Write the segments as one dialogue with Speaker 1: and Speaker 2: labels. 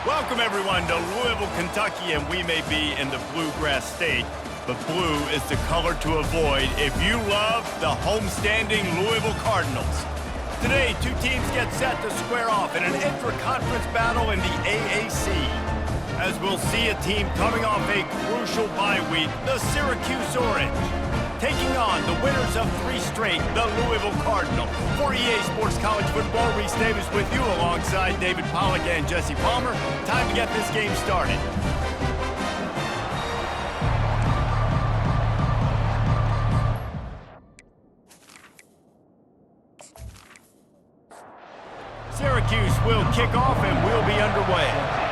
Speaker 1: Welcome, everyone, to Louisville, Kentucky, and we may be in the Bluegrass State, but blue is the color to avoid if you love the homestanding Louisville Cardinals. Today, two teams get set to square off in an intra-conference battle in the AAC. As we'll see a team coming off a crucial bye week, the Syracuse Orange, taking on the winners of 3 straight, the Louisville Cardinal. For EA Sports College Football, Reese Davis with you alongside David Pollack and Jesse Palmer. Time to get this game started. Syracuse will kick off and we'll be underway.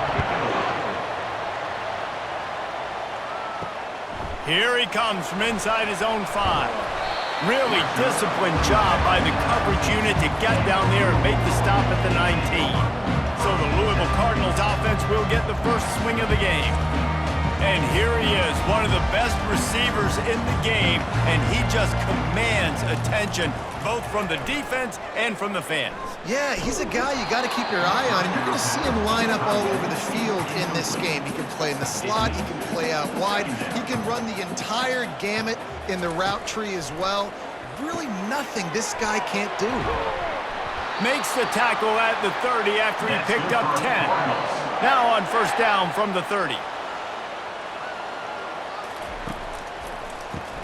Speaker 1: Here he comes from inside his own 5. Really disciplined job by the coverage unit to get down there and make the stop at the 19. So the Louisville Cardinals offense will get the first swing of the game. And here he is, one of the best receivers in the game, and he just commands attention, both from the defense and from the fans.
Speaker 2: Yeah, he's a guy you got to keep your eye on, and you're going to see him line up all over the field in this game. He can play in the slot, he can play out wide, he can run the entire gamut in the route tree as well. Really nothing this guy can't do.
Speaker 1: Makes the tackle at the 30 after he picked up 10. Now on first down from the 30.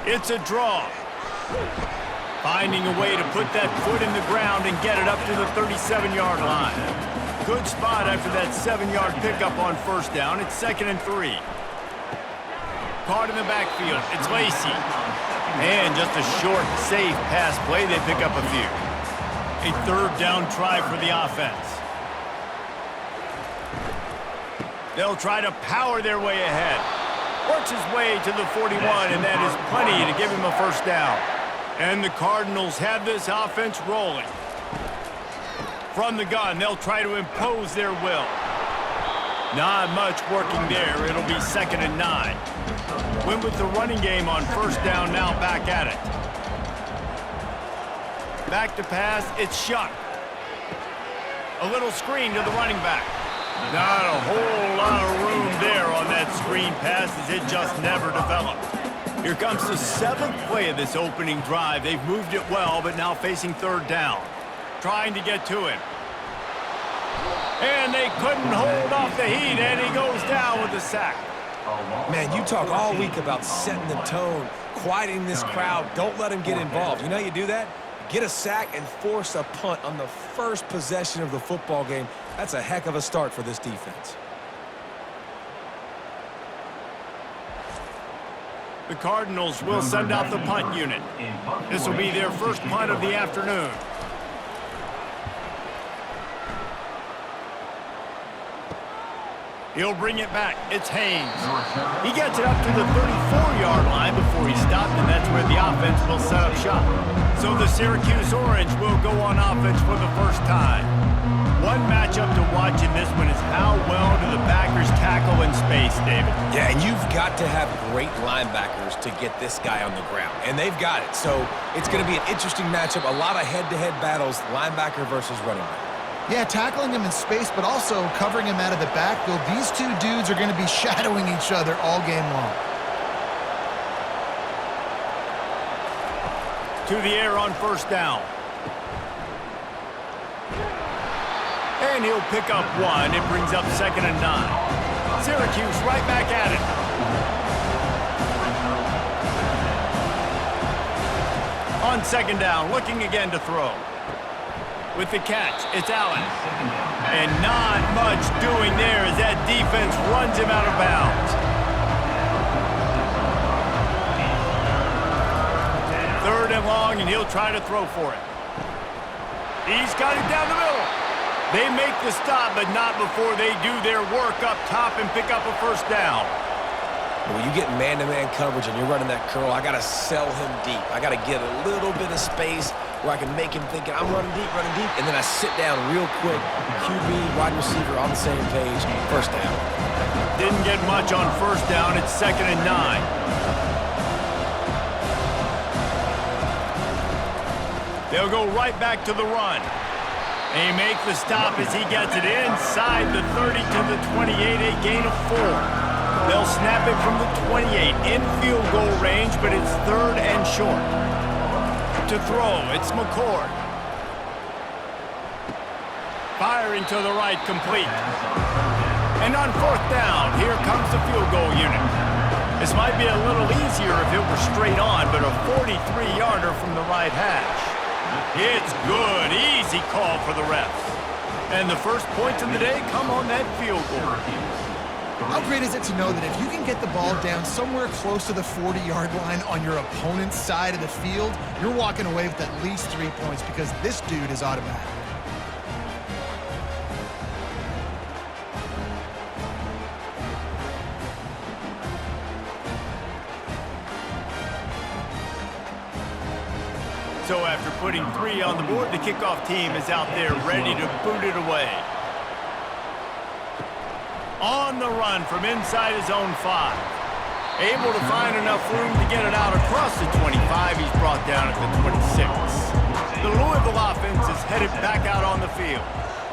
Speaker 1: It's a draw. Finding a way to put that foot in the ground and get it up to the 37-yard line. Good spot after that 7-yard pickup on first down. It's 2nd and 3. Caught in the backfield. It's Lacey. And just a short, safe pass play. They pick up a few. A 3rd down try for the offense. They'll try to power their way ahead. Works his way to the 41, and that is plenty to give him a first down. And the Cardinals have this offense rolling. From the gun, they'll try to impose their will. Not much working there. It'll be 2nd and 9. Went with the running game on first down, now back at it. Back to pass, it's Shuck. A little screen to the running back. Not a whole lot of room there on that screen pass as it just never developed. Here comes the 7th play of this opening drive. They've moved it well, but now facing 3rd down. Trying to get to him. And they couldn't hold off the heat, and he goes down with a sack.
Speaker 3: Man, you talk all week about setting the tone, quieting this crowd. Don't let him get involved. You know how you do that? Get a sack and force a punt on the first possession of the football game. That's a heck of a start for this defense.
Speaker 1: The Cardinals will send out the punt unit. This will be their first punt of the afternoon. He'll bring it back. It's Haynes. He gets it up to the 34-yard line before he stopped, and that's where the offense will set up shop. So the Syracuse Orange will go on offense for the first time. One matchup to watch in this one is how well do the backers tackle in space, David?
Speaker 3: Yeah, and you've got to have great linebackers to get this guy on the ground, and they've got it. So it's going to be an interesting matchup, a lot of head-to-head battles, linebacker versus running back.
Speaker 2: Yeah, tackling him in space, but also covering him out of the backfield. These two dudes are going to be shadowing each other all game long.
Speaker 1: To the air on first down. And he'll pick up 1. It brings up 2nd and 9. Syracuse right back at it. On 2nd down, looking again to throw. With the catch, it's Allen. And not much doing there as that defense runs him out of bounds. 3rd and long, and he'll try to throw for it. He's got it down the middle. They make the stop, but not before they do their work up top and pick up a first down.
Speaker 3: When you get man-to-man coverage and you're running that curl, I got to sell him deep. I got to get a little bit of space where I can make him think I'm running deep, and then I sit down real quick. QB, wide receiver on the same page, first down.
Speaker 1: Didn't get much on first down. It's 2nd and 9. They'll go right back to the run. They make the stop as he gets it inside the 30 to the 28, a gain of 4. They'll snap it from the 28 in field goal range, but it's 3rd and short. To throw, it's McCord. Firing to the right, complete. And on 4th down, here comes the field goal unit. This might be a little easier if it were straight on, but a 43-yarder from the right hash. It's good. Easy call for the refs. And the first points of the day come on that field goal.
Speaker 2: How great is it to know that if you can get the ball down somewhere close to the 40-yard line on your opponent's side of the field, you're walking away with at least 3 points because this dude is automatic.
Speaker 1: So after putting 3 on the board, the kickoff team is out there ready to boot it away. On the run from inside his own 5. Able to find enough room to get it out across the 25. He's brought down at the 26. The Louisville offense is headed back out on the field.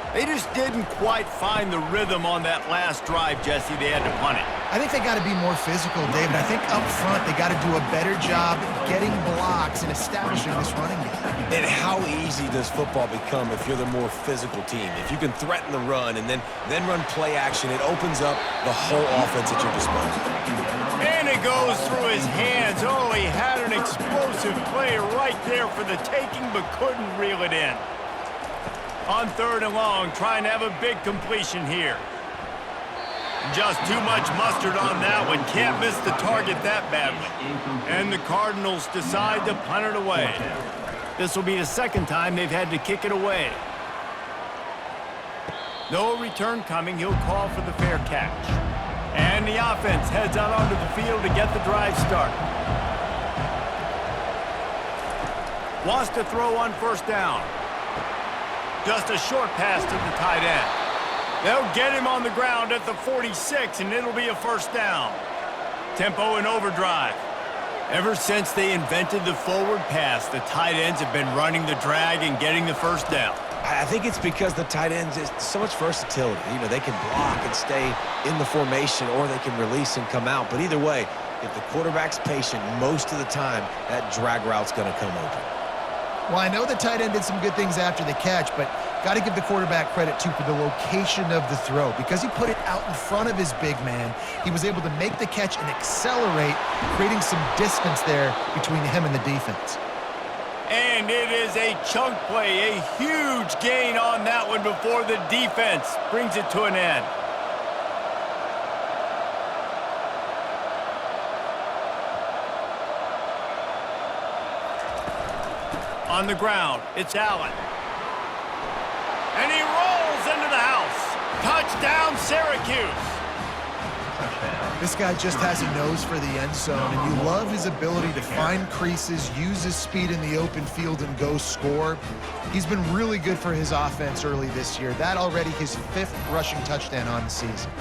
Speaker 1: They just didn't quite find the rhythm on that last drive, Jesse. They had to punt it.
Speaker 2: I think they got to be more physical, David. I think up front they got to do a better job getting blocks and establishing this running game.
Speaker 3: And how easy does football become if you're the more physical team? If you can threaten the run and then run play action, it opens up the whole offense at your disposal.
Speaker 1: And it goes through his hands. Oh, he had an explosive play right there for the taking, but couldn't reel it in. On 3rd and long, trying to have a big completion here. Just too much mustard on that one. Can't miss the target that badly. And the Cardinals decide to punt it away. This will be the 2nd time they've had to kick it away. No return coming. He'll call for the fair catch. And the offense heads out onto the field to get the drive started. Wants to throw on 1st down. Just a short pass to the tight end. They'll get him on the ground at the 46, and it'll be a 1st down. Tempo and overdrive. Ever since they invented the forward pass, the tight ends have been running the drag and getting the 1st down.
Speaker 3: I think it's because the tight ends is so much versatility. You know, they can block and stay in the formation, or they can release and come out. But either way, if the quarterback's patient, most of the time, that drag route's going to come open.
Speaker 2: Well, I know the tight end did some good things after the catch, but got to give the quarterback credit, too, for the location of the throw. Because he put it out in front of his big man, he was able to make the catch and accelerate, creating some distance there between him and the defense.
Speaker 1: And it is a chunk play, a huge gain on that one before the defense brings it to an end. On the ground, it's Allen. And he rolls into the house. Touchdown, Syracuse.
Speaker 2: This guy just has a nose for the end zone, and you love his ability to find creases, use his speed in the open field, and go score. He's been really good for his offense early this year. That already his 5th rushing touchdown on the season.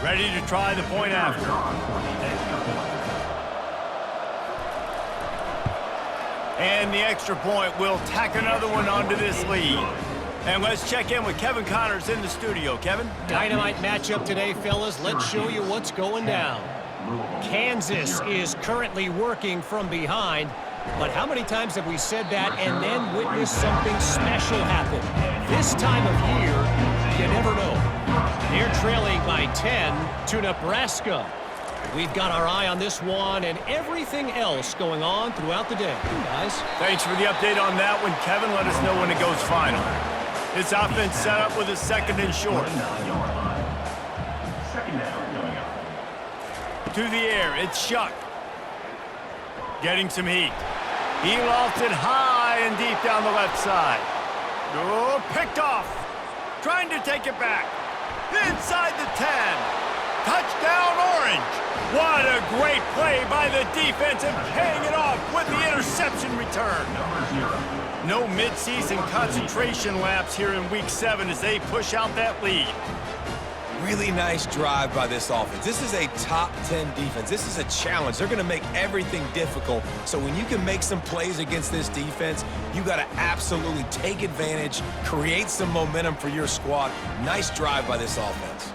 Speaker 1: Ready to try the point after. And the extra point will tack another one onto this lead. And let's check in with Kevin Connors in the studio. Kevin?
Speaker 4: Dynamite matchup today, fellas. Let's show you what's going down. Kansas is currently working from behind, but how many times have we said that and then witnessed something special happen? This time of year, you never know. They're trailing by 10 to Nebraska. We've got our eye on this one and everything else going on throughout the day. Guys?
Speaker 1: Thanks for the update on that one, Kevin. Let us know when it goes final. This offense set up with a 2nd and short. To the air, it's Shuck. Getting some heat. He lofts it high and deep down the left side. Oh, picked off. Trying to take it back. Inside the 10. Touchdown, Orange. What a great play by the defense and paying it off with the interception return. No midseason concentration laps here in Week 7 as they push out that lead.
Speaker 3: Really nice drive by this offense. This is a top 10 defense. This is a challenge. They're going to make everything difficult. So when you can make some plays against this defense, you got to absolutely take advantage, create some momentum for your squad. Nice drive by this offense.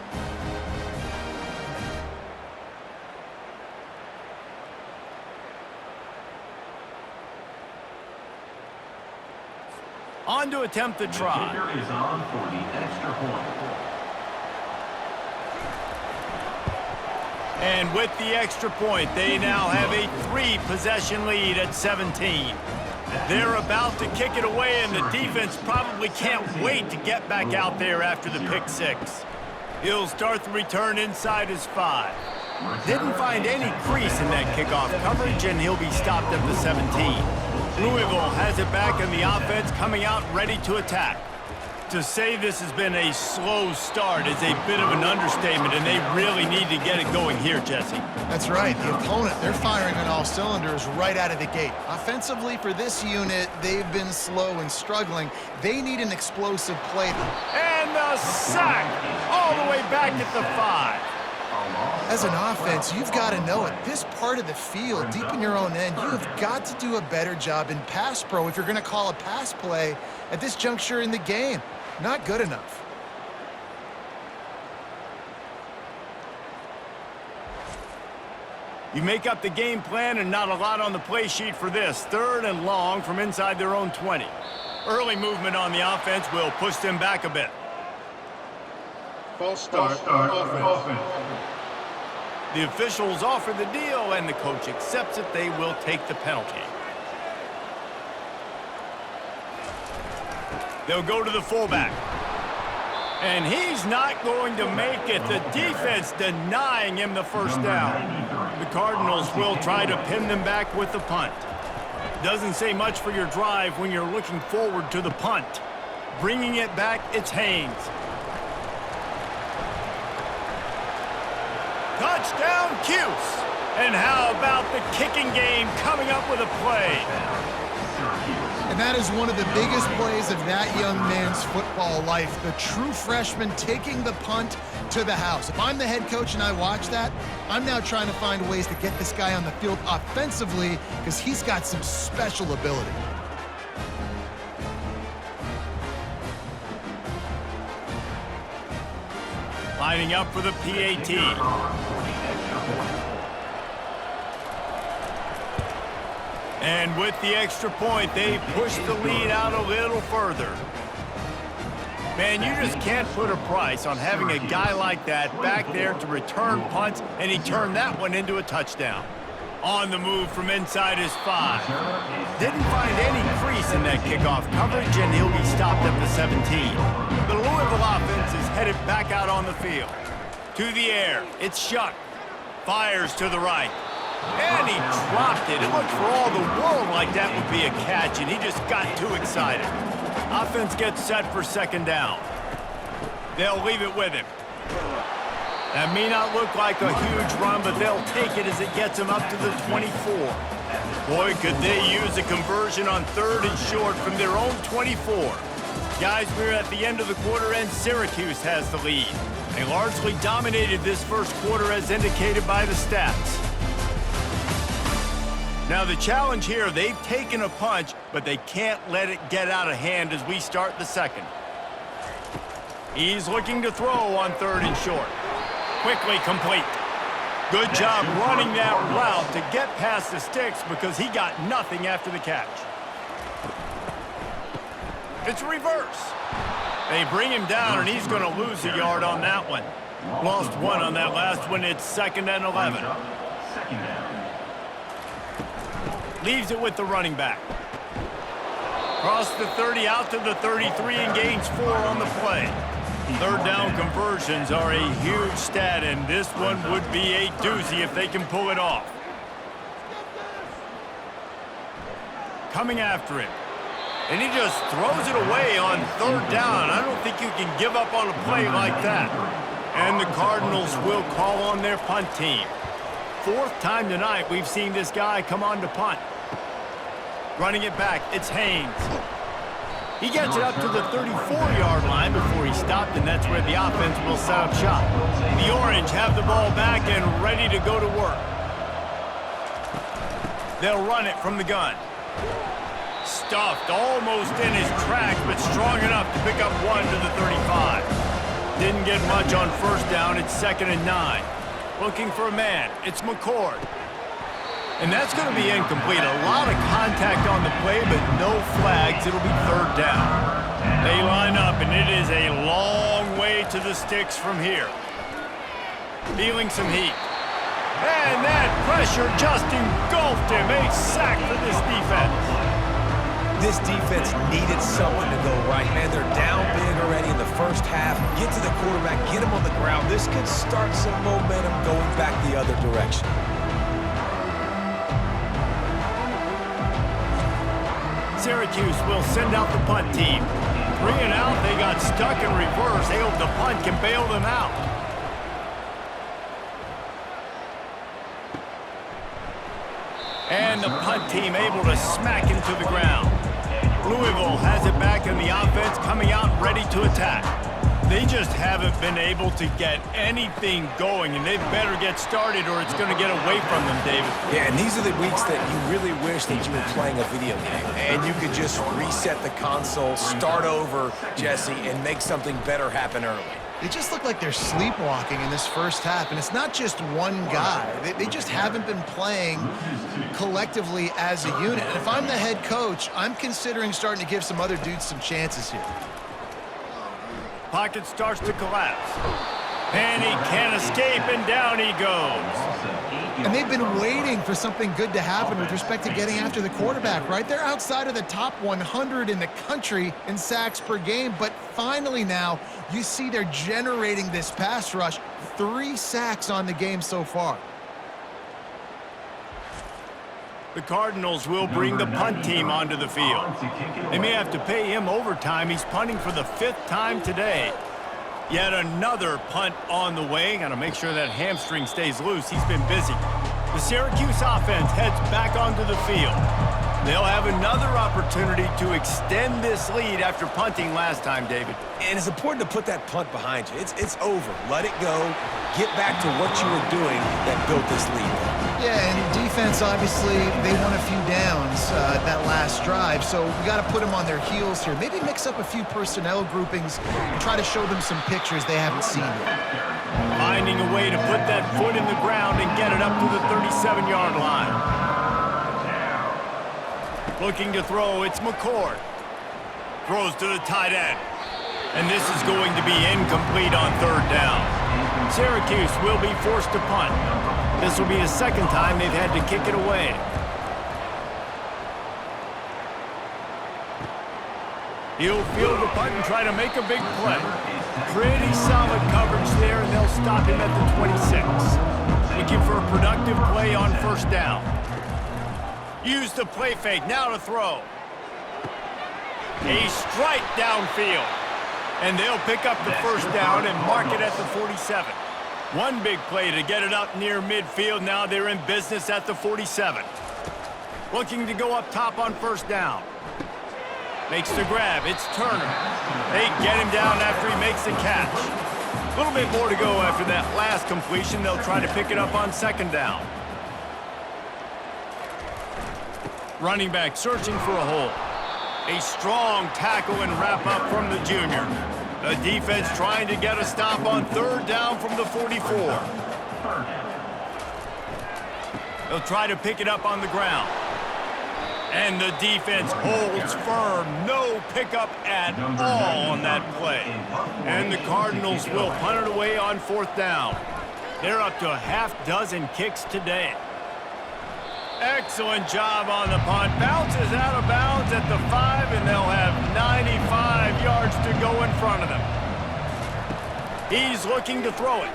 Speaker 1: On to attempt the try.
Speaker 5: The kicker is on for the extra point.
Speaker 1: And with the extra point, they now have a 3-possession lead at 17. They're about to kick it away, and the defense probably can't wait to get back out there after the pick 6. He'll start the return inside his 5. Didn't find any crease in that kickoff coverage, and he'll be stopped at the 17. Louisville has it back, and the offense coming out ready to attack. To say this has been a slow start is a bit of an understatement, and they really need to get it going here, Jesse.
Speaker 2: That's right. The opponent, they're firing on all cylinders right out of the gate. Offensively, for this unit, they've been slow and struggling. They need an explosive play.
Speaker 1: And the sack all the way back at the 5.
Speaker 2: As an offense, you've got to know it. This part of the field, deep in your own end, you have got to do a better job in pass pro if you're going to call a pass play at this juncture in the game. Not good enough.
Speaker 1: You make up the game plan and not a lot on the play sheet for this. 3rd and long from inside their own 20. Early movement on the offense will push them back a bit.
Speaker 5: False start offense.
Speaker 1: The officials offer the deal, and the coach accepts it. They will take the penalty. They'll go to the fullback. And he's not going to make it. The defense denying him the first down. The Cardinals will try to pin them back with the punt. Doesn't say much for your drive when you're looking forward to the punt. Bringing it back, it's Haynes. Touchdown, Cuse. And how about the kicking game coming up with a play?
Speaker 2: And that is one of the biggest plays of that young man's football life. The true freshman taking the punt to the house. If I'm the head coach and I watch that, I'm now trying to find ways to get this guy on the field offensively because he's got some special ability.
Speaker 1: Lining up for the PAT. And with the extra point, they push the lead out a little further. Man, you just can't put a price on having a guy like that back there to return punts, and he turned that one into a touchdown. On the move from inside his 5. Didn't find any crease in that kickoff coverage, and he'll be stopped at the 17. The Louisville offense is headed back out on the field. To the air, it's Shuck. Fires to the right. And he dropped it. It looked for all the world like that would be a catch, and he just got too excited. Offense gets set for 2nd down. They'll leave it with him. That may not look like a huge run, but they'll take it as it gets them up to the 24. Boy, could they use a conversion on 3rd and short from their own 24. Guys, we're at the end of the quarter, and Syracuse has the lead. They largely dominated this first quarter as indicated by the stats. Now the challenge here, they've taken a punch, but they can't let it get out of hand as we start the 2nd. He's looking to throw on 3rd and short. Quickly complete. Good job running that route to get past the sticks because he got nothing after the catch. It's reverse. They bring him down, and he's going to lose a yard on that one. Lost 1 on that last one. It's 2nd and 11. Leaves it with the running back. Across the 30 out to the 33 and gains 4 on the play. 3rd down conversions are a huge stat, and this one would be a doozy if they can pull it off. Coming after him. And he just throws it away on 3rd down. I don't think you can give up on a play like that. And the Cardinals will call on their punt team. 4th time tonight we've seen this guy come on to punt. Running it back, it's Haynes. He gets it up to the 34-yard line before he stopped, and that's where the offense will set up shop. The Orange have the ball back and ready to go to work. They'll run it from the gun. Stuffed almost in his tracks, but strong enough to pick up one to the 35. Didn't get much on first down. It's 2nd and 9. Looking for a man. It's McCord. And that's going to be incomplete. A lot of contact on the play, but no flags. It'll be 3rd down. They line up, and it is a long way to the sticks from here. Feeling some heat. And that pressure just engulfed him. A sack for this defense.
Speaker 3: This defense needed something to go right, man. They're down big already in the first half. Get to the quarterback, get him on the ground. This could start some momentum going back the other direction.
Speaker 1: Syracuse will send out the punt team. 3 and out, they got stuck in reverse. They hope the punt can bail them out. And the punt team able to smack him to the ground. Louisville has it back in the offense, coming out ready to attack. They just haven't been able to get anything going, and they better get started or it's going to get away from them, David.
Speaker 3: Yeah, and these are the weeks that you really wish that you were playing a video game, and you could just reset the console, start over, Jesse, and make something better happen early.
Speaker 2: They just look like they're sleepwalking in this first half, and it's not just one guy. They just haven't been playing collectively as a unit. And if I'm the head coach, I'm considering starting to give some other dudes some chances here.
Speaker 1: Pocket starts to collapse. And he can't escape, and down he goes.
Speaker 2: And they've been waiting for something good to happen with respect to getting after the quarterback, right? They're outside of the top 100 in the country in sacks per game, but finally now you see they're generating this pass rush. 3 sacks on the game so far.
Speaker 1: The Cardinals will bring the punt team onto the field. They may have to pay him overtime. He's punting for the 5th time today. Yet another punt on the way. Got to make sure that hamstring stays loose. He's been busy. The Syracuse offense heads back onto the field. They'll have another opportunity to extend this lead after punting last time, David.
Speaker 3: And it's important to put that punt behind you. It's over. Let it go. Get back to what you were doing that built this lead.
Speaker 2: Yeah, and defense, obviously, they won a few downs that last drive, so we got to put them on their heels here. Maybe mix up a few personnel groupings and try to show them some pictures they haven't seen yet.
Speaker 1: Finding a way to put that foot in the ground and get it up to the 37-yard line. Looking to throw, it's McCord. Throws to the tight end. And this is going to be incomplete on 3rd down. Syracuse will be forced to punt. This will be the 2nd time they've had to kick it away. He'll field the punt and try to make a big play. Pretty solid coverage there, and they'll stop him at the 26. Looking for a productive play on 1st down. Use the play fake, now to throw. A strike downfield. And they'll pick up the 1st down and mark it at the 47. One big play to get it up near midfield. Now they're in business at the 47. Looking to go up top on 1st down. Makes the grab. It's Turner. They get him down after he makes the catch. A little bit more to go after that last completion. They'll try to pick it up on 2nd down. Running back searching for a hole. A strong tackle and wrap up from the junior. The defense trying to get a stop on 3rd down from the 44. They'll try to pick it up on the ground. And the defense holds firm. No pickup at all on that play. And the Cardinals will punt it away on 4th down. They're up to a half-dozen kicks today. Excellent job on the punt. Bounces out of bounds at the 5, and they'll have 95 yards to go in front of them. He's looking to throw it.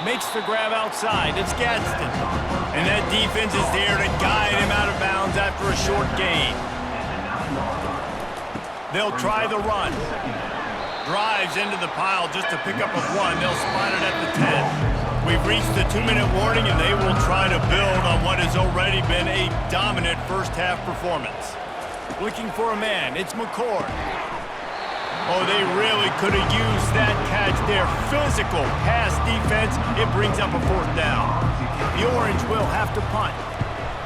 Speaker 1: Makes the grab outside. It's Gadsden. And that defense is there to guide him out of bounds after a short gain. They'll try the run. Drives into the pile just to pick up a 1. They'll spot it at the 10. We've reached the 2-minute warning, and they will try to build on what has already been a dominant first-half performance. Looking for a man. It's McCord. Oh, they really could have used that catch there. Physical pass defense. It brings up a 4th down. The Orange will have to punt.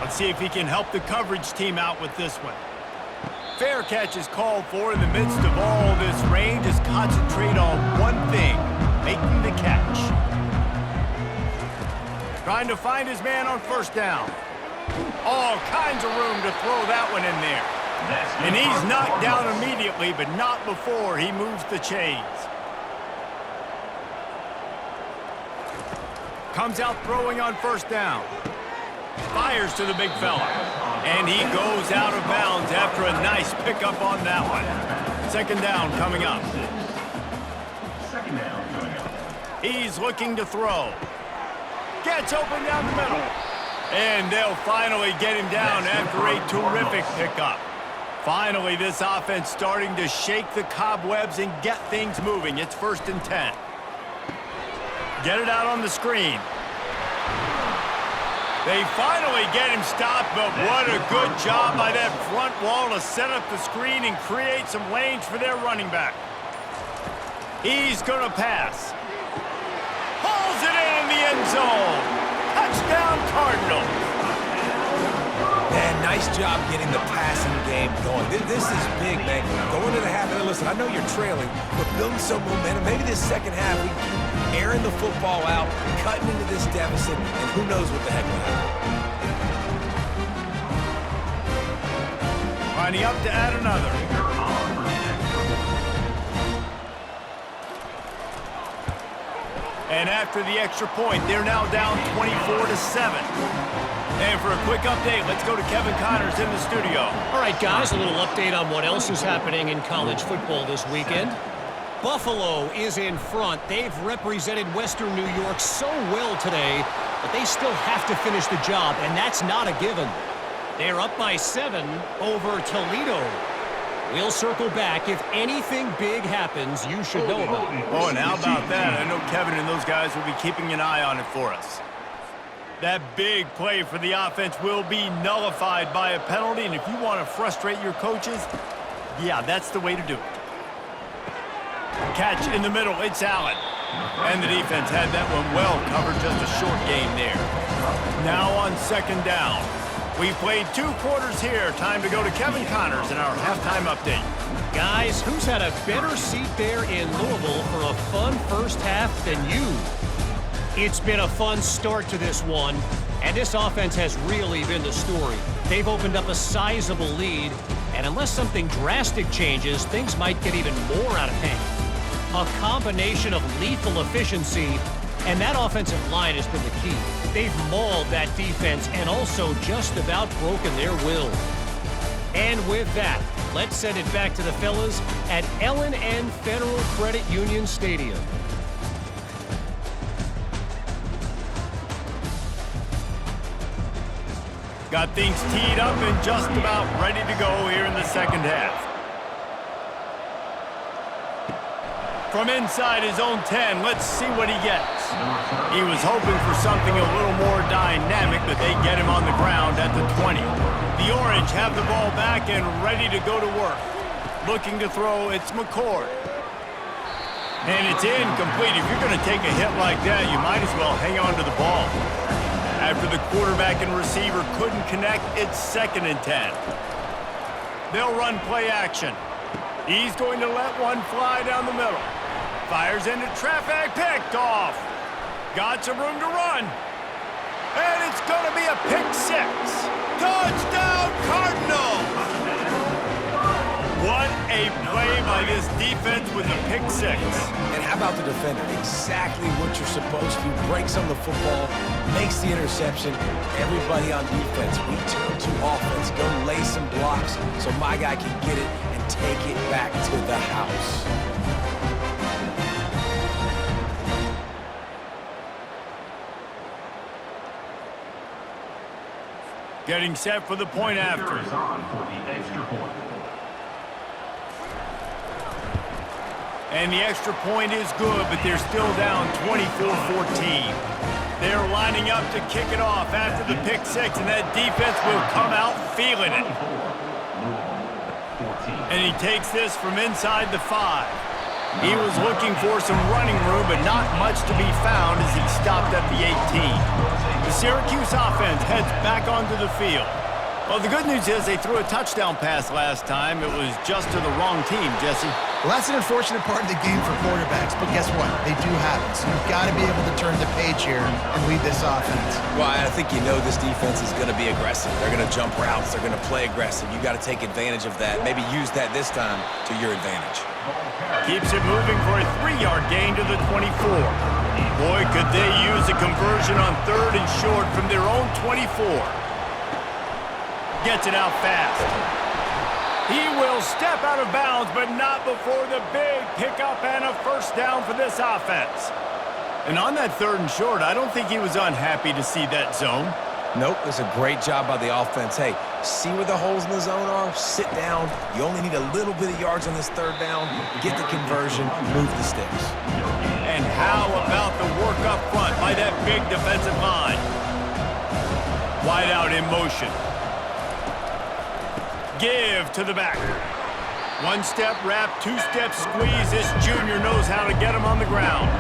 Speaker 1: Let's see if he can help the coverage team out with this one. Fair catch is called for in the midst of all this rain. Just concentrate on one thing, making the catch. Trying to find his man on 1st down. All kinds of room to throw that one in there. And he's knocked down immediately, but not before he moves the chains. Comes out throwing on 1st down. Fires to the big fella. And he goes out of bounds after a nice pickup on that one. 2nd down coming up. He's looking to throw. Gets open down the middle. And they'll finally get him down after a terrific pickup. Finally, this offense starting to shake the cobwebs and get things moving. It's 1st and 10. Get it out on the screen. They finally get him stopped, but what a good job by that front wall to set up the screen and create some lanes for their running back. He's going to pass. Hauls it in the end zone. Touchdown, Cardinals.
Speaker 3: Man, nice job getting the passing game going. This is big, man. Going to the half, and listen, I know you're trailing, but building some momentum. Maybe this 2nd half, we keep airing the football out, cutting into this deficit, and who knows what the heck will happen.
Speaker 1: Lining up to add another. And after the extra point, they're now down 24-7. And for a quick update, let's go to Kevin Connors in the studio.
Speaker 4: All right, guys, a little update on what else is happening in college football this weekend. Buffalo is in front. They've represented Western New York so well today, but they still have to finish the job, and that's not a given. They're up by 7 over Toledo. We'll circle back. If anything big happens, you should know about it.
Speaker 1: Oh, and how about that? I know Kevin and those guys will be keeping an eye on it for us. That big play for the offense will be nullified by a penalty, and if you want to frustrate your coaches, yeah, that's the way to do it. Catch in the middle, it's Allen. And the defense had that one well covered, just a short game there. Now on 2nd down. We've played 2 quarters here. Time to go to Kevin Connors in our halftime update.
Speaker 4: Guys, who's had a better seat there in Louisville for a fun 1st half than you? It's been a fun start to this one, and this offense has really been the story. They've opened up a sizable lead, and unless something drastic changes, things might get even more out of hand. A combination of lethal efficiency, and that offensive line has been the key. They've mauled that defense and also just about broken their will. And with that, let's send it back to the fellas at L&N Federal Credit Union Stadium.
Speaker 1: Got things teed up and just about ready to go here in the 2nd half. From inside his own 10, let's see what he gets. He was hoping for something a little more dynamic, but they get him on the ground at the 20. The Orange have the ball back and ready to go to work. Looking to throw, it's McCord. And it's incomplete. If you're going to take a hit like that, you might as well hang on to the ball. After the quarterback and receiver couldn't connect, it's 2nd and 10. They'll run play action. He's going to let one fly down the middle. Fires into traffic, picked off. Got some room to run. And it's going to be a pick 6. Touchdown, Cardinals! What a play by this defense with a pick 6.
Speaker 3: And how about the defender? Exactly what you're supposed to. Breaks on the football, makes the interception. Everybody on defense, we turn to offense. Go lay some blocks so my guy can get it and take it back to the house.
Speaker 1: Getting set for the point after. And the extra point is good, but they're still down 24-14. They're lining up to kick it off after the pick 6, and that defense will come out feeling it. And he takes this from inside the 5. He was looking for some running room, but not much to be found as he stopped at the 18. The Syracuse offense heads back onto the field. Well, the good news is they threw a touchdown pass last time. It was just to the wrong team, Jesse.
Speaker 2: Well, that's an unfortunate part of the game for quarterbacks, but guess what? They do happen. So you've got to be able to turn the page here and lead this offense.
Speaker 3: Well, I think you know this defense is going to be aggressive. They're going to jump routes. They're going to play aggressive. You got to take advantage of that. Maybe use that this time to your advantage.
Speaker 1: Keeps it moving for a 3-yard gain to the 24. Boy, could they use a conversion on 3rd and short from their own 24. Gets it out fast. He will step out of bounds, but not before the big pickup and a first down for this offense. And on that 3rd and short, I don't think he was unhappy to see that zone.
Speaker 3: Nope, it's a great job by the offense. Hey, see where the holes in the zone are? Sit down. You only need a little bit of yards on this 3rd down. Get the conversion, move the sticks.
Speaker 1: And how about the work up front by that big defensive line? Wide out in motion. Give to the back. 1-step wrap, 2-step squeeze. This junior knows how to get him on the ground.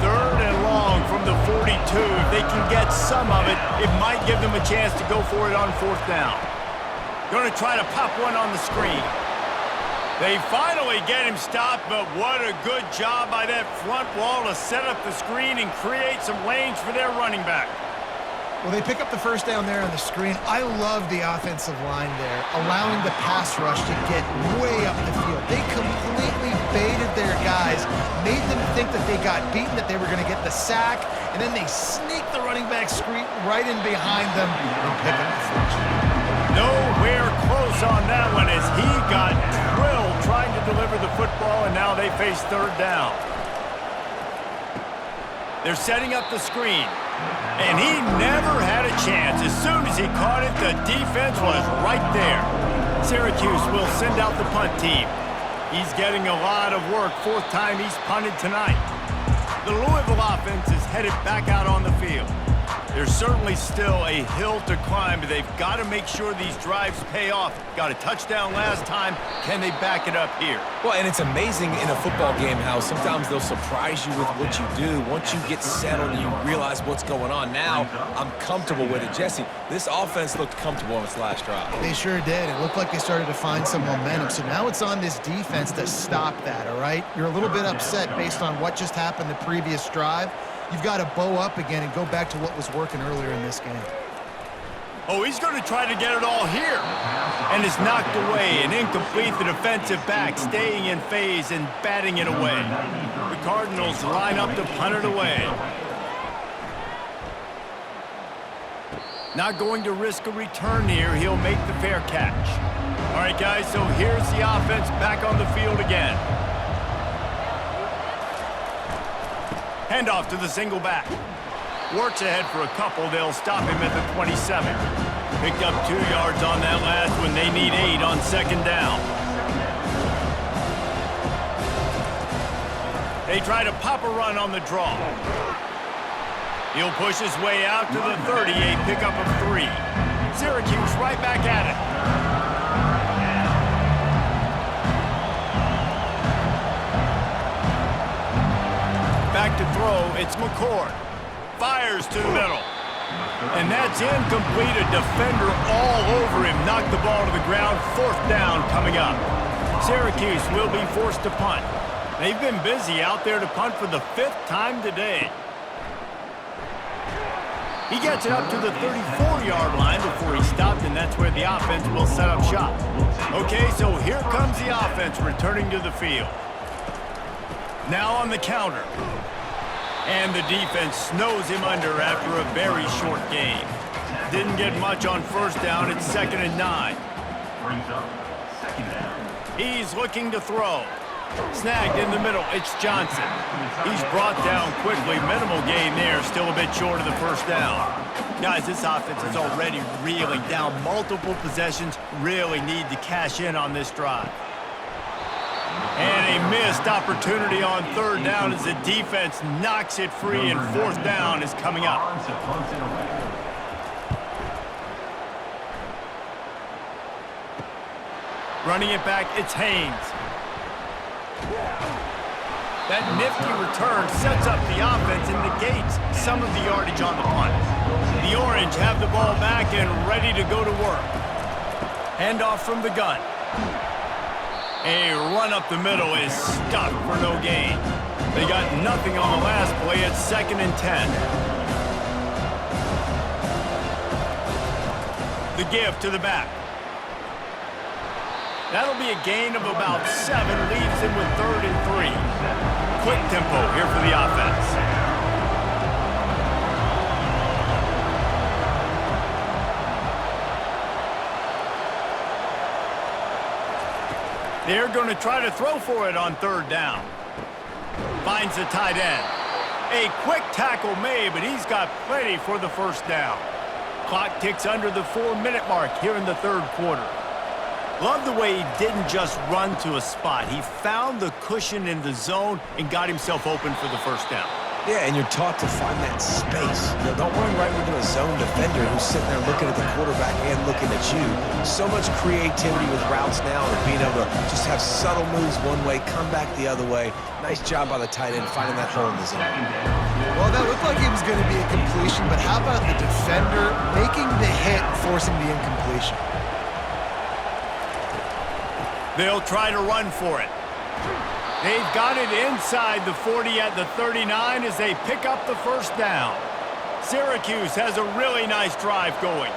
Speaker 1: 3rd and long from the 42. If they can get some of it, it might give them a chance to go for it on 4th down. Going to try to pop one on the screen. They finally get him stopped, but what a good job by that front wall to set up the screen and create some lanes for their running back.
Speaker 2: Well, they pick up the first down there on the screen. I love the offensive line there, allowing the pass rush to get way up the field. They completely baited their guys, made them think that they got beaten, that they were going to get the sack, and then they sneak the running back screen right in behind them and pick up the first.
Speaker 1: Nowhere close on that one as he got drilled trying to deliver the football, and now they face 3rd down. They're setting up the screen. And he never had a chance. As soon as he caught it, the defense was right there. Syracuse will send out the punt team. He's getting a lot of work. 4th time he's punted tonight. The Louisville offense is headed back out on the field. There's certainly still a hill to climb, but they've got to make sure these drives pay off. Got a touchdown last time. Can they back it up here?
Speaker 3: Well, and it's amazing in a football game how sometimes they'll surprise you with what you do. Once you get settled and you realize what's going on, now I'm comfortable with it. Jesse, this offense looked comfortable on its last drive.
Speaker 2: They sure did. It looked like they started to find some momentum. So now it's on this defense to stop that, all right? You're a little bit upset based on what just happened the previous drive. You've got to bow up again and go back to what was working earlier in this game.
Speaker 1: Oh, he's going to try to get it all here. And it's knocked away and incomplete. The defensive back staying in phase and batting it away. The Cardinals line up to punt it away. Not going to risk a return here. He'll make the fair catch. All right, guys, so here's the offense back on the field again. Handoff to the single back. Works ahead for a couple. They'll stop him at the 27. Picked up 2 yards on that last one. They need 8 on 2nd down. They try to pop a run on the draw. He'll push his way out to the 30. A pickup of 3. Syracuse right back at it. Back to throw, it's McCord. Fires to the middle. And that's incomplete. A defender all over him. Knocked the ball to the ground. 4th down coming up. Syracuse will be forced to punt. They've been busy out there to punt for the 5th time today. He gets it up to the 34-yard line before he stopped, and that's where the offense will set up shop. Okay, so here comes the offense returning to the field. Now on the counter. And the defense snows him under after a very short game. Didn't get much on 1st down. It's 2nd and 9. He's looking to throw. Snagged in the middle. It's Johnson. He's brought down quickly. Minimal gain there. Still a bit short of the 1st down. Guys, this offense is already reeling down multiple possessions. Really need to cash in on this drive. And a missed opportunity on 3rd down as the defense knocks it free, and 4th down is coming up. Running it back, it's Haynes. That nifty return sets up the offense and negates some of the yardage on the punt. The Orange have the ball back and ready to go to work. Handoff from the gun. A run up the middle is stuck for no gain. They got nothing on the last play. It's 2nd and 10. The give to the back. That'll be a gain of about 7, leaves him with 3rd and 3. Quick tempo here for the offense. They're going to try to throw for it on 3rd down. Finds the tight end. A quick tackle made, but he's got plenty for the 1st down. Clock ticks under the 4-minute mark here in the 3rd quarter. Love the way he didn't just run to a spot. He found the cushion in the zone and got himself open for the 1st down.
Speaker 3: Yeah, and you're taught to find that space. You know, don't run right into a zone defender who's sitting there looking at the quarterback and looking at you. So much creativity with routes now and being able to just have subtle moves one way, come back the other way. Nice job by the tight end finding that hole in the zone.
Speaker 2: Well, that looked like it was going to be a completion, but how about the defender making the hit and forcing the incompletion?
Speaker 1: They'll try to run for it. They've got it inside the 40 at the 39 as they pick up the 1st down. Syracuse has a really nice drive going.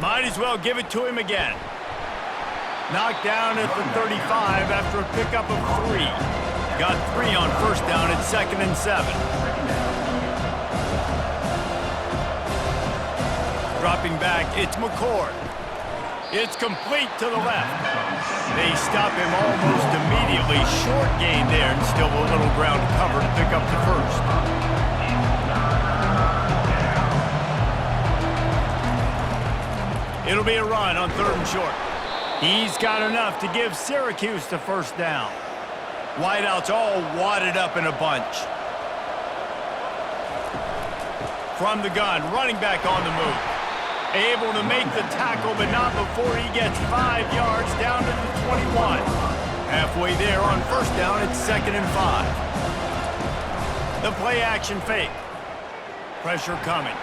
Speaker 1: Might as well give it to him again. Knocked down at the 35 after a pickup of 3. Got 3 on 1st down at 2nd and 7. Dropping back, it's McCord. It's complete to the left. They stop him almost immediately. Short gain there and still a little ground cover to pick up the 1st. It'll be a run on 3rd and short. He's got enough to give Syracuse the 1st down. Wideouts all wadded up in a bunch. From the gun, running back on the move. Able to make the tackle, but not before he gets 5 yards down to the 21. Halfway there on 1st down, it's 2nd and 5. The play action fake. Pressure coming.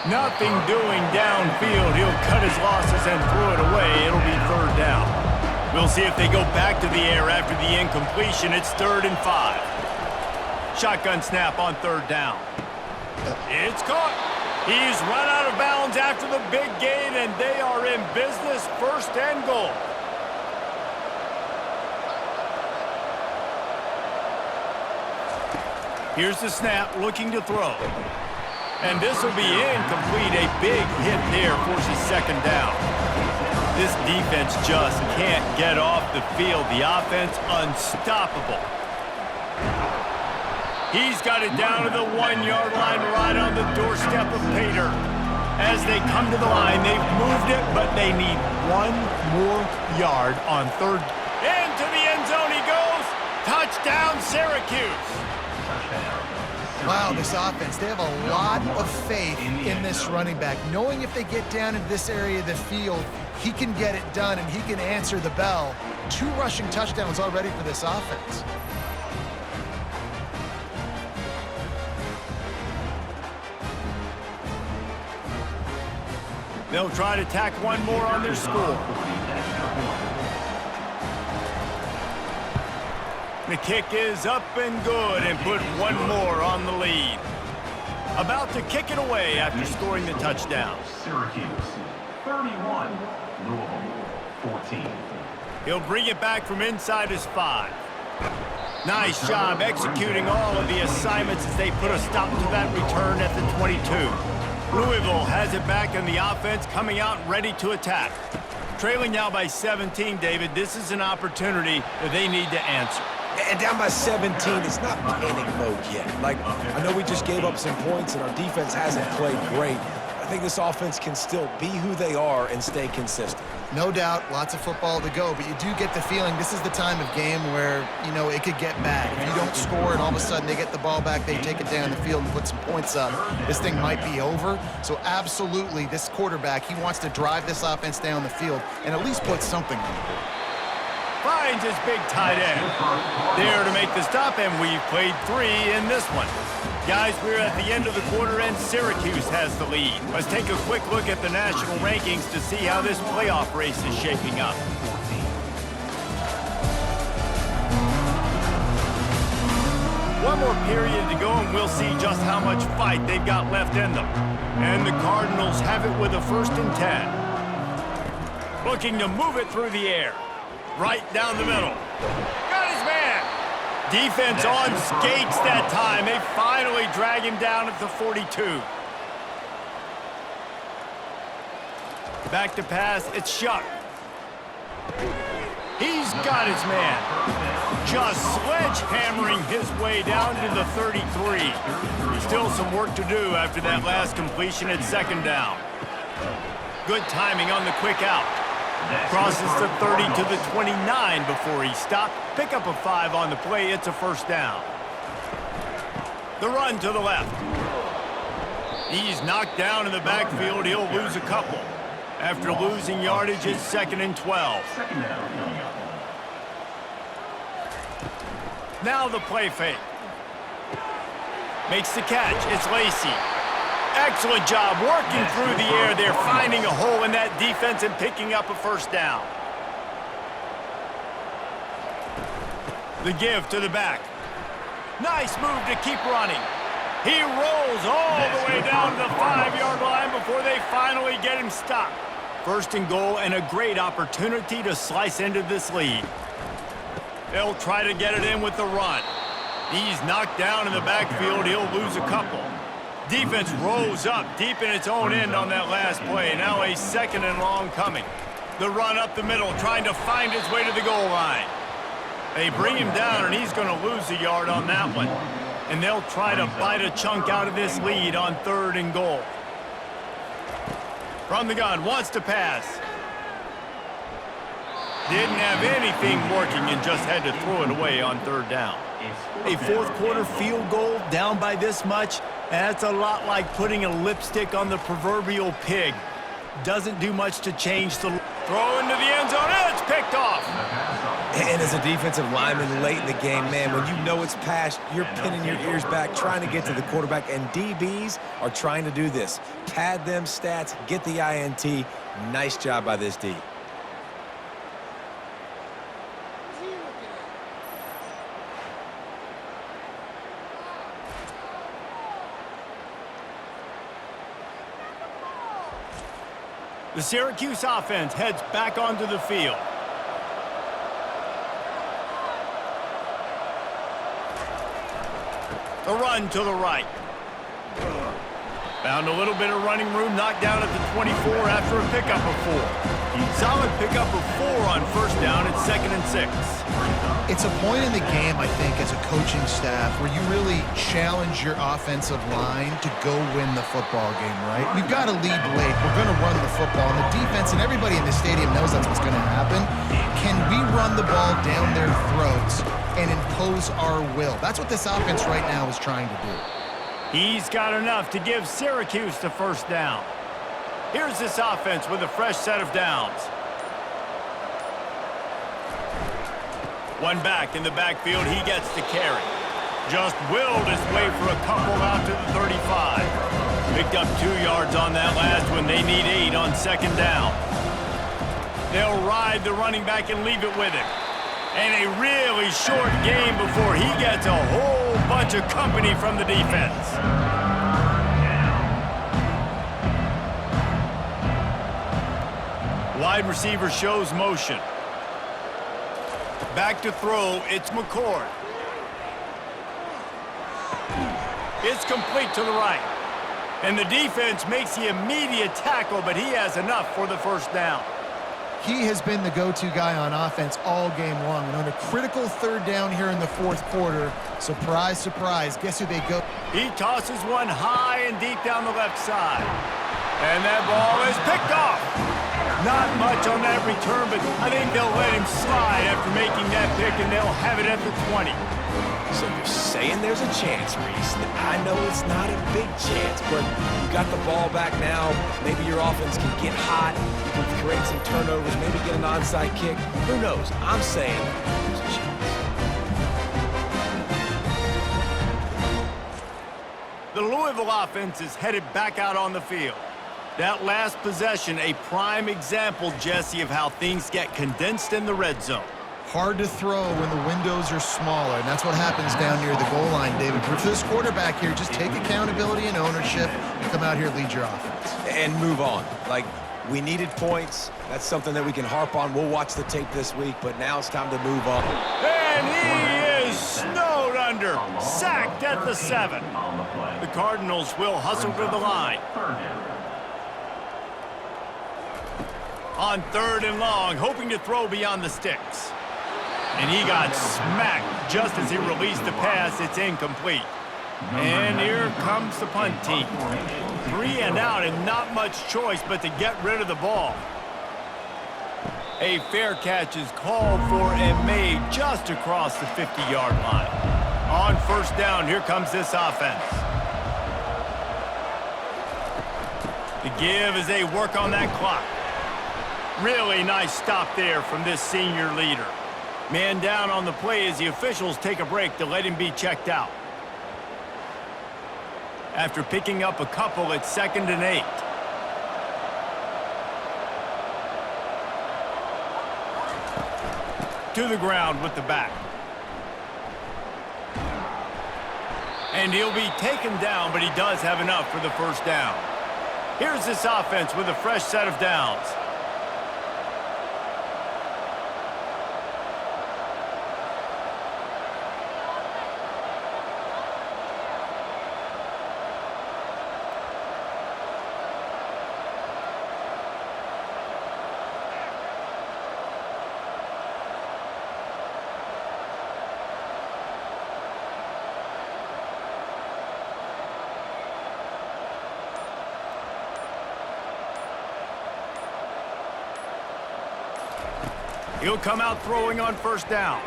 Speaker 1: Nothing doing downfield. He'll cut his losses and throw it away. It'll be 3rd down. We'll see if they go back to the air after the incompletion. It's 3rd and 5. Shotgun snap on 3rd down. It's caught. He's run out of bounds after the big gain, and they are in business, 1st and goal. Here's the snap, looking to throw. And this will be incomplete. A big hit there forces 2nd down. This defense just can't get off the field. The offense unstoppable. He's got it down to the 1-yard line right on the doorstep of Pater. As they come to the line, they've moved it, but they need 1 more yard on 3rd. Into the end zone he goes. Touchdown, Syracuse.
Speaker 2: Wow, this offense, they have a lot of faith in this running back, knowing if they get down in this area of the field, he can get it done and he can answer the bell. 2 rushing touchdowns already for this offense.
Speaker 1: They'll try to tack 1 more on their score. The kick is up and good and put 1 more on the lead. About to kick it away after scoring the touchdown.
Speaker 5: Syracuse, 31. Louisville, 14.
Speaker 1: He'll bring it back from inside his 5. Nice job executing all of the assignments as they put a stop to that return at the 22. Louisville has it back in the offense, coming out ready to attack. Trailing now by 17, David. This is an opportunity that they need to answer.
Speaker 3: And down by 17, it's not panic mode yet. Like, I know we just gave up some points and our defense hasn't played great. I think this offense can still be who they are and stay consistent.
Speaker 2: No doubt, lots of football to go, but you do get the feeling this is the time of game where, you know, it could get bad. If you don't score and all of a sudden they get the ball back, they take it down the field and put some points up, this thing might be over. So absolutely, this quarterback, he wants to drive this offense down the field and at least put something on the board.
Speaker 1: Finds his big tight end. There to make the stop, and we've played 3 in this one. Guys, we're at the end of the quarter, and Syracuse has the lead. Let's take a quick look at the national rankings to see how this playoff race is shaping up. One more period to go, and we'll see just how much fight they've got left in them. And the Cardinals have it with a 1st and 10. Looking to move it through the air. Right down the middle. Got his man. Defense on skates that time. They finally drag him down at the 42. Back to pass. It's Shuck. He's got his man. Just sledgehammering his way down to the 33. Still some work to do after that last completion at 2nd down. Good timing on the quick out. Crosses the 30 to the 29 before he stopped. Pick up a 5 on the play. It's a 1st down. The run to the left. He's knocked down in the backfield. He'll lose a couple. After losing yardage, it's 2nd and 12. Now the play fake. Makes the catch. It's Lacey. Excellent job working through the air. They're finding a hole in that defense and picking up a 1st down. The give to the back. Nice move to keep running. He rolls all the way down to the 5-yard line before they finally get him stopped. 1st and goal, and a great opportunity to slice into this lead. They'll try to get it in with the run. He's knocked down in the backfield. He'll lose a couple. Defense rose up deep in its own end on that last play. Now a 2nd and long coming. The run up the middle, trying to find his way to the goal line. They bring him down, and he's going to lose a yard on that one. And they'll try to bite a chunk out of this lead on 3rd and goal. From the gun, wants to pass. Didn't have anything working and just had to throw it away on 3rd down. A 4th quarter field goal down by this much, that's a lot like putting a lipstick on the proverbial pig. Doesn't do much to change the throw into the end zone. It's picked off.
Speaker 3: And as a defensive lineman late in the game, man, when you know it's past, you're pinning your ears back, trying to get to the quarterback, and DBs are trying to do this. Pad them stats, get the INT. Nice job by this D.
Speaker 1: The Syracuse offense heads back onto the field. A run to the right. Found a little bit of running room, knocked down at the 24 after a pickup of 4. Solid pickup of 4 on 1st down. It's 2nd and 6.
Speaker 2: It's a point in the game, I think, as a coaching staff where you really challenge your offensive line to go win the football game, right? We've got to lead late. We're going to run the football. And the defense and everybody in the stadium knows that's what's going to happen. Can we run the ball down their throats and impose our will? That's what this offense right now is trying to do.
Speaker 1: He's got enough to give Syracuse the 1st down. Here's this offense with a fresh set of downs. One back in the backfield, he gets the carry. Just willed his way for a couple out to the 35. Picked up 2 yards on that last one. They need 8 on 2nd down. They'll ride the running back and leave it with him. And a really short game before he gets a whole bunch of company from the defense. Wide receiver shows motion. Back to throw, it's McCord. It's complete to the right. And the defense makes the immediate tackle, but he has enough for the 1st down.
Speaker 2: He has been the go-to guy on offense all game long. And on a critical 3rd down here in the 4th quarter, surprise, surprise, guess who they go?
Speaker 1: He tosses one high and deep down the left side. And that ball is picked off. Not much on that return, but I think they'll let him slide after making that pick, and they'll have it at the 20.
Speaker 3: So you're saying there's a chance, Reese. I know it's not a big chance, but you got the ball back now. Maybe your offense can get hot. You can create some turnovers, maybe get an onside kick. Who knows? I'm saying there's a chance.
Speaker 1: The Louisville offense is headed back out on the field. That last possession, a prime example, Jesse, of how things get condensed in the red zone.
Speaker 2: Hard to throw when the windows are smaller, and that's what happens down near the goal line, David. For this quarterback here, just take accountability and ownership and come out here and lead your offense.
Speaker 3: And move on. Like, we needed points. That's something that we can harp on. We'll watch the tape this week, but now it's time to move on.
Speaker 1: And he is snowed under, sacked at the 7. The Cardinals will hustle to the line. On 3rd and long, hoping to throw beyond the sticks. And he got smacked just as he released the pass. It's incomplete. And here comes the punt team. 3 and out and not much choice but to get rid of the ball. A fair catch is called for and made just across the 50-yard line. On 1st down, here comes this offense. The give as they work on that clock. Really nice stop there from this senior leader. Man down on the play as the officials take a break to let him be checked out. After picking up a couple, it's 2nd and 8. To the ground with the back. And he'll be taken down, but he does have enough for the 1st down. Here's this offense with a fresh set of downs. He'll come out throwing on 1st down.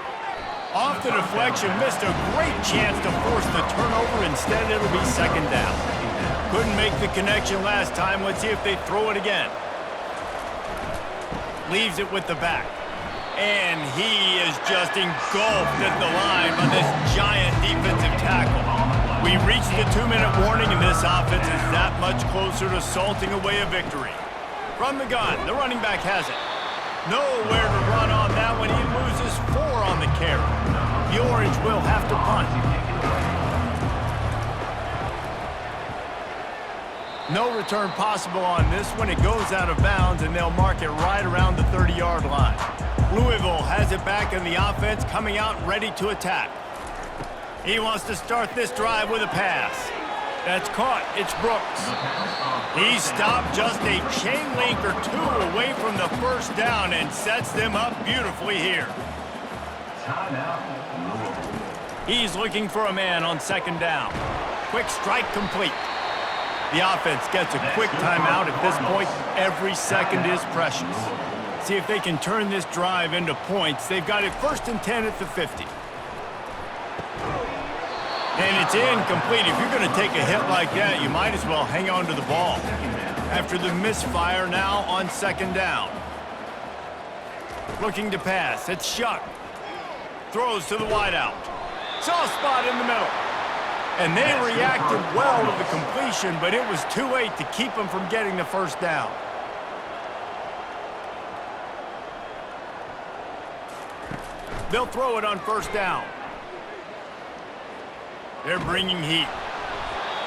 Speaker 1: Off the deflection, missed a great chance to force the turnover. Instead, it'll be 2nd down. Couldn't make the connection last time. Let's see if they throw it again. Leaves it with the back. And he is just engulfed at the line by this giant defensive tackle. We reached the 2-minute warning, and this offense is that much closer to salting away a victory. From the gun, the running back has it. Nowhere to run on that one. He loses 4 on the carry. The Orange will have to punt. No return possible on this one. It goes out of bounds, and they'll mark it right around the 30-yard line. Louisville has it back in the offense, coming out ready to attack. He wants to start this drive with a pass. That's caught. It's Brooks. He stopped just a chain link or 2 away from the 1st down and sets them up beautifully here. He's looking for a man on 2nd down. Quick strike complete. The offense gets a quick timeout at this point. Every second is precious. See if they can turn this drive into points. They've got it 1st and 10 at the 50. And it's incomplete. If you're going to take a hit like that, you might as well hang on to the ball. After the misfire, now on 2nd down. Looking to pass. It's Shuck. Throws to the wideout. Soft spot in the middle. And they reacted well to the completion, but it was too late to keep them from getting the 1st down. They'll throw it on 1st down. They're bringing heat.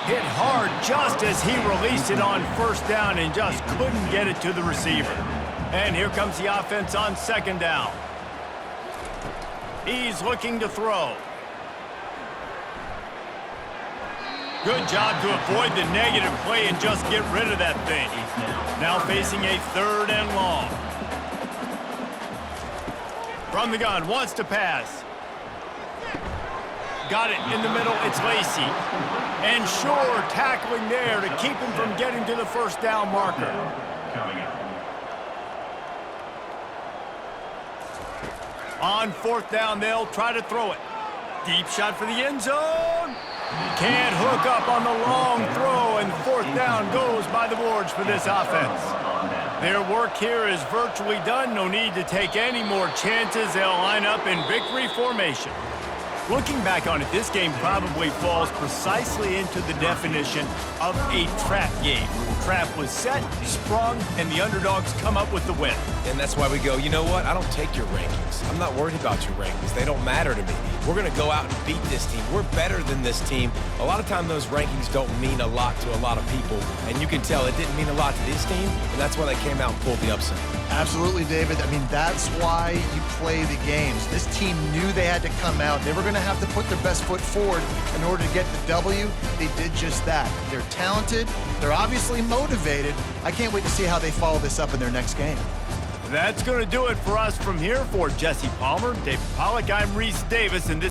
Speaker 1: Hit hard just as he released it on 1st down and just couldn't get it to the receiver. And here comes the offense on 2nd down. He's looking to throw. Good job to avoid the negative play and just get rid of that thing. Now facing a 3rd and long. From the gun, wants to pass. got it in the middle. It's Lacey. And Shore tackling there to keep him from getting to the first down marker.
Speaker 5: Coming up.
Speaker 1: On fourth down, they'll try to throw it. Deep shot for the end zone. Can't hook up on the long throw, and fourth down goes by the boards for this offense. Their work here is virtually done. No need to take any more chances. They'll line up in victory formation. Looking back on it, this game probably falls precisely into the definition of a trap game. Trap was set, sprung, and the underdogs come up with the win.
Speaker 3: And that's why we go, you know what? I don't take your rankings. I'm not worried about your rankings. They don't matter to me. We're going to go out and beat this team. We're better than this team. A lot of time those rankings don't mean a lot to a lot of people, and you can tell it didn't mean a lot to this team, and that's why they came out and pulled the upset.
Speaker 2: Absolutely, David. I mean, that's why you play the games. This team knew they had to come out. They were going to have to put their best foot forward in order to get the W. They did just that. They're talented. They're obviously motivated. I can't wait to see how they follow this up in their next game.
Speaker 1: That's going to do it for us from here. For Jesse Palmer, David Pollack, I'm Reese Davis, and this